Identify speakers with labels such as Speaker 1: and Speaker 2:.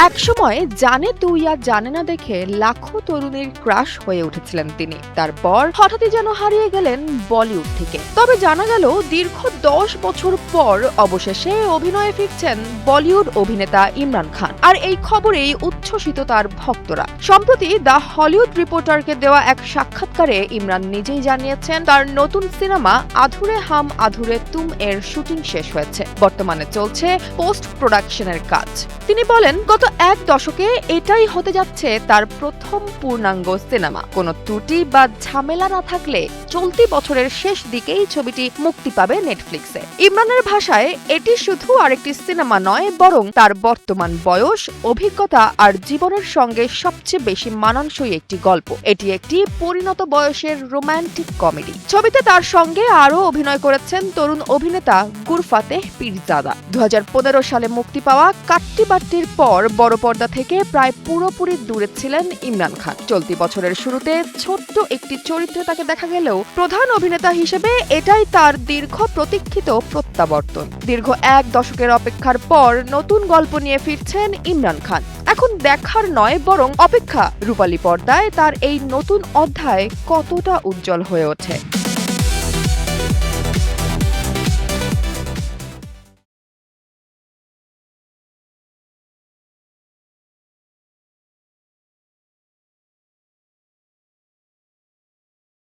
Speaker 1: একসময় জানে তুই আর জানে না দেখে লাখো তরুণীর ক্রাশ হয়ে উঠেছিলেন তিনি। তারপর হঠাৎই যেন হারিয়ে গেলেন বলিউড থেকে। তবে জানা গেল দীর্ঘ 10 বছর পর অবশেষে অভিনয়ে ফিরছেন বলিউড অভিনেতা ইমরান খান। আর এই খবরেই উচ্ছ্বসিত তার ভক্তরা। সম্প্রতি দ্য হলিউড রিপোর্টারকে দেওয়া এক সাক্ষাৎকারে ইমরান নিজেই জানিয়েছেন তার নতুন সিনেমা আধুরে হাম আধুরে তুম এর শুটিং শেষ হয়েছে। বর্তমানে চলছে পোস্ট প্রোডাকশনের কাজ। তিনি বলেন, গত এক দশকে এটাই হতে যাচ্ছে তার প্রথম পূর্ণাঙ্গ সিনেমা। কোনো ত্রুটি বা ঝামেলা না থাকলে চলতি বছরের শেষ দিকেই ছবিটি মুক্তি পাবে নেটফ্লিক্সে। ইমরানের ভাষায় এটি শুধু আরেকটি সিনেমা নয়, বরং তার বর্তমান বয়স, অভিজ্ঞতা আর জীবনের সঙ্গে সবচেয়ে বেশি মানানসই একটি গল্প। এটি একটি পরিণত বয়সের রোমান্টিক কমেডি। ছবিতে তার সঙ্গে আরও অভিনয় করেছেন তরুণ অভিনেতা গুরফাতেহ পীরজাদা। 2015 সালে মুক্তি পাওয়া কাট্টি বাট্টির পর বড় পর্দা থেকে প্রায় পুরোপুরি দূরে ছিলেন ইমরান খান। চলতি বছরের শুরুতে ছোট্ট একটি চরিত্রে তাকে দেখা গেলেও প্রধান অভিনেতা হিসেবে এটাই তার দীর্ঘ প্রতীক্ষিত প্রত্যাবর্তন। দীর্ঘ এক দশকের অপেক্ষার পর নতুন গল্প নিয়ে ফিরছেন ইমরান খান। এখন দেখার নয়, বরং অপেক্ষা রূপালী পর্দায় তার এই নতুন অধ্যায় কতটা উজ্জ্বল হয়ে ওঠে।